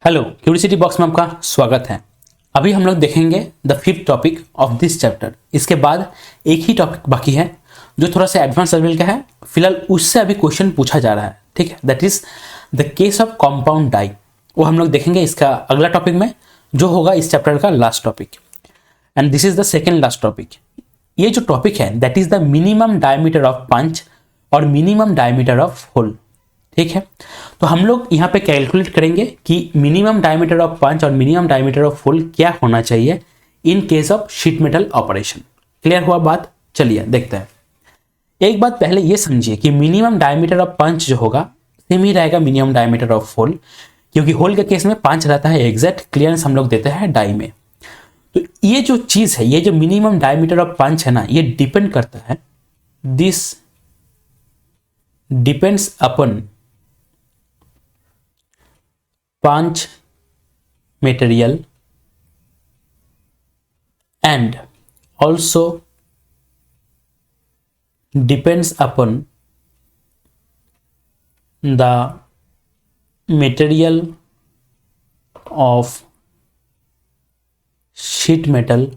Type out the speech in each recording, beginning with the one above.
Hello, curiosity box में आपका स्वागत है। अभी हम लोग देखेंगे the fifth topic of this chapter. इसके बाद एक ही टॉपिक बाकी है जो थोड़ा सा एडवांस लेवल का है। फिलहाल उससे अभी क्वेश्चन पूछा जा रहा है, ठीक है। That is the case of compound die. वो हम लोग देखेंगे इसका अगला टॉपिक में, जो होगा इस चैप्टर का last topic. And this is the second last topic. ये जो टॉपिक है that is the minimum diameter of punch और मिनिमम डायमीटर ऑफ होल, ठीक है। तो हम लोग यहाँ पे कैलकुलेट करेंगे कि मिनिमम डायमीटर ऑफ पंच और मिनिमम डायमीटर ऑफ होल क्या होना चाहिए इन case of sheet metal operation. Clear हुआ बात? चलिए देखते हैं। एक बात पहले ये समझिए कि मिनिमम डायमीटर ऑफ पंच जो होगा सेम ही रहेगा मिनिमम डायमीटर ऑफ होल, क्योंकि होल के केस में पंच रहता है एग्जैक्ट, क्लियरेंस हम लोग देते हैं डाई में। तो ये जो चीज है, ये जो मिनिमम डायमीटर ऑफ पंच है ना, ये डिपेंड करता है, this depends upon punch material and also depends upon the material of sheet metal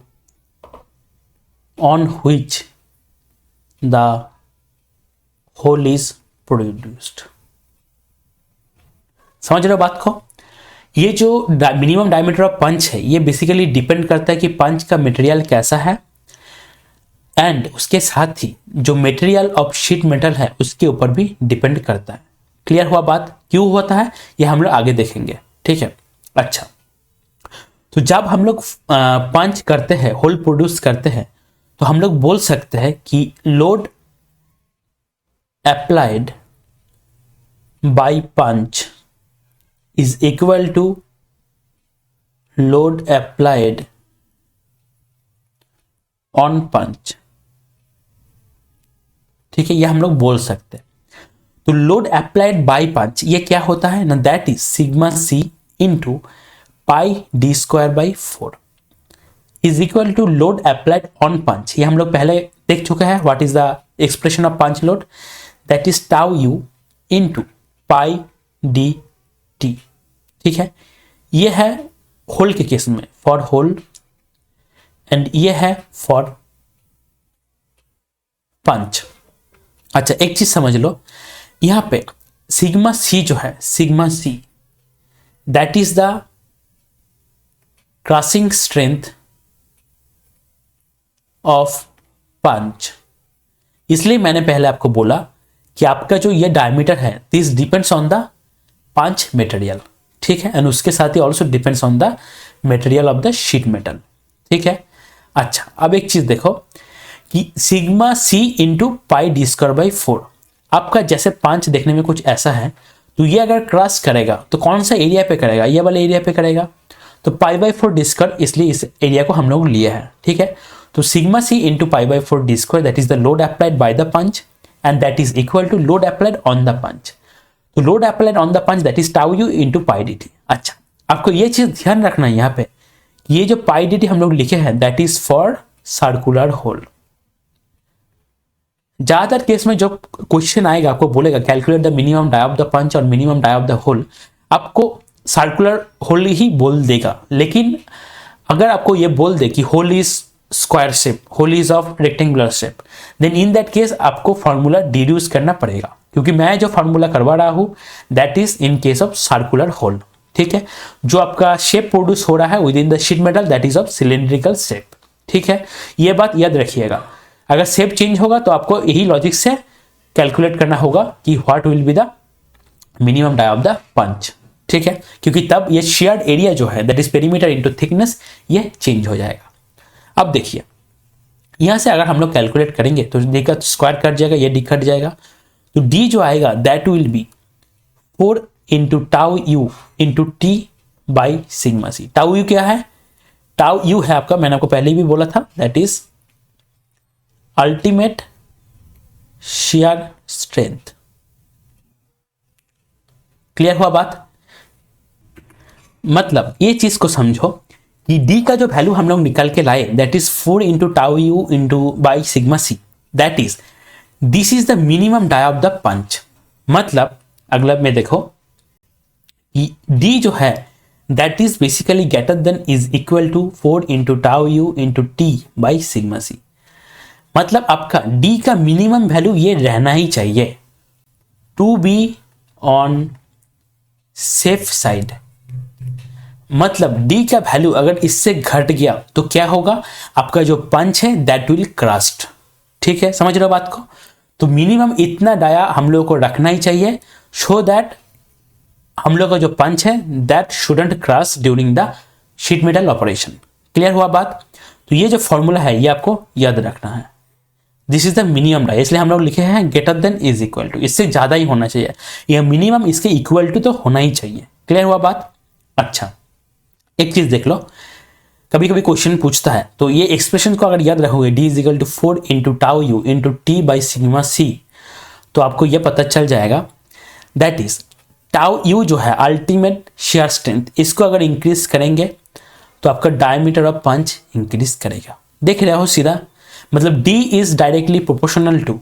on which the hole is produced। समझ रहे हो बात को? ये जो मिनिमम डायमीटर ऑफ पंच है ये बेसिकली डिपेंड करता है कि पंच का मटेरियल कैसा है, एंड उसके साथ ही जो मटेरियल ऑफ शीट मेटल है उसके ऊपर भी डिपेंड करता है। क्लियर हुआ बात? क्यों होता है ये हम लोग आगे देखेंगे, ठीक है। अच्छा, तो जब हम लोग पंच करते हैं, होल प्रोड्यूस करते हैं, तो हम लोग बोल सकते हैं कि load applied by punch is equal to load applied on punch, ठीक है। ये हम लोग बोल सकते हैं। तो लोड अप्लाइड बाय पंच ये क्या होता है ना, that is sigma C into pi D square by 4 is equal to load applied on punch. ये हम लोग पहले देख चुके हैं। What is the expression of punch load? That is tau U into pi D T, ठीक है। ये है होल के केस में, फॉर होल, एंड ये है फॉर पंच। अच्छा, एक चीज समझ लो, यहां पे सिग्मा सी जो है, sigma C that is the crushing strength of punch. इसलिए मैंने पहले आपको बोला कि आपका जो ये डायमीटर है this depends on the punch material, ठीक है, एंड उसके साथ ही also depends on the material of the sheet metal, ठीक है। अच्छा, अब एक चीज देखो कि sigma C into pi D square by 4 आपका जैसे पंच देखने में कुछ ऐसा है, तो ये अगर क्रॉस करेगा तो कौन सा एरिया पे करेगा? ये वाले एरिया पे करेगा। तो पाई बाई 4 डी स्क्वायर, इसलिए इस एरिया को हम लोग लिए हैं, ठीक है। तो sigma C into pi by 4 D square that is the load applied by the punch and that is equal to load applied on the punch. तो load applied on the punch that is tau U into pi D T. अच्छा, आपको ये चीज ध्यान रखना है यहाँ पे, ये जो पाई डी टी हम लोग लिखे हैं that is for circular hole. ज्यादातर केस में जो क्वेश्चन आएगा आपको बोलेगा calculate the minimum die of the punch और minimum die of the hole, आपको सर्कुलर होल ही बोल देगा। लेकिन अगर आपको ये बोल दे कि hole is square shape, hole is of rectangular shape, then in that case आपको फॉर्मूला डिड्यूस करना पड़ेगा, क्योंकि मैं जो फॉर्मूला करवा रहा हूं that is in case of circular hole, ठीक है। जो आपका शेप प्रोड्यूस हो रहा है within the sheet metal that is of cylindrical shape, ठीक है। ये बात याद रखिएगा। अगर शेप चेंज होगा तो आपको यही लॉजिक से कैलकुलेट करना होगा कि what will be the minimum die of the punch, ठीक है, क्योंकि तब ये शेयर्ड एरिया जो है that is perimeter into thickness ये चेंज हो जाएगा। अब देखिए यहां से अगर हम लोग कैलकुलेट करेंगे तो डी का स्क्वायर कट जाएगा, ये डी कट जाएगा, तो डी जो आएगा that will be 4 into tau U into T by sigma C. Tau U क्या है? टाउ यू है आपका, मैंने आपको पहले भी बोला था, that is ultimate shear strength. Clear हुआ बात? मतलब ये चीज को समझो कि डी का जो वैल्यू हम लोग निकाल के लाए that is 4 into tau U into by sigma C, that is this is the minimum die of the punch. मतलब अगला में देखो कि डी जो है that is basically greater than is equal to 4 into tau U into T by sigma C. मतलब आपका D का मिनिमम वैल्यू ये रहना ही चाहिए to be on safe side. मतलब डी का वैल्यू अगर इससे घट गया तो क्या होगा, आपका जो पंच है दैट विल क्रस्ट। ठीक है, समझ रहे हो बात को। तो मिनिमम इतना डाया हम लोगों को रखना ही चाहिए सो दैट हम लोग का जो पंच है that shouldn't crush during the sheet metal operation. Clear हुआ बात। तो ये जो फॉर्मूला है ये आपको याद रखना है। This is the minimum dia, इसलिए हम लोग लिखे हैं greater than is equal to, इससे ज्यादा ही होना चाहिए, यह मिनिमम इसके इक्वल टू तो होना ही चाहिए। क्लियर हुआ बात। अच्छा एक चीज देख लो, कभी कभी क्वेश्चन पूछता है तो ये एक्सप्रेशन को अगर याद रखोगे D is equal to 4 into tau U into T by sigma C, तो आपको यह पता चल जाएगा दैट इज टाउ यू जो है अल्टीमेट शेयर स्ट्रेंथ, इसको अगर इंक्रीज करेंगे तो आपका डायमीटर ऑफ पंच इंक्रीज करेगा। देख रहे हो सीधा, मतलब D is directly proportional to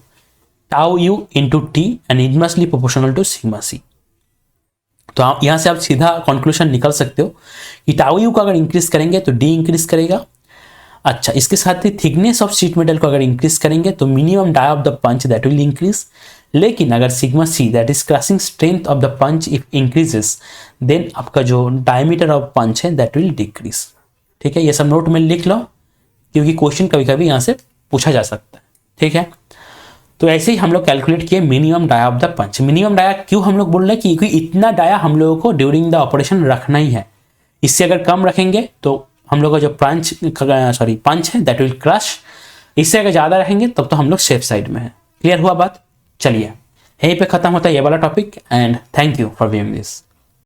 tau U into T and inversely proportional to sigma C. तो यहां से आप सीधा कंक्लूजन निकल सकते हो कि टाउ यू को अगर इंक्रीज करेंगे तो डी इंक्रीज करेगा। अच्छा, इसके साथ ही थिकनेस ऑफ शीट मेटल को अगर इंक्रीज करेंगे तो minimum dia of the punch that will increase. लेकिन अगर sigma C that is crushing strength of the punch if increases then आपका जो डायमीटर ऑफ पंच है दैट विल डिक्रीज। ठीक है, ये सब नोट में लिख लो क्योंकि क्वेश्चन कभी कभी यहां से पूछा जा सकता है। ठीक है, तो ऐसे ही हम लोग कैलकुलेट किए minimum dia of the punch. Minimum dia क्यों हम लोग बोल रहे हैं कि क्योंकि इतना डाया हम लोगों को ड्यूरिंग द ऑपरेशन रखना ही है, इससे अगर कम रखेंगे तो हम लोग का जो पंच है दैट विल क्रश, इससे अगर ज्यादा रखेंगे तब तो हम लोग सेफ साइड में है। क्लियर हुआ बात। चलिए यहीं पे खत्म होता है ये वाला topic and thank you for viewing this.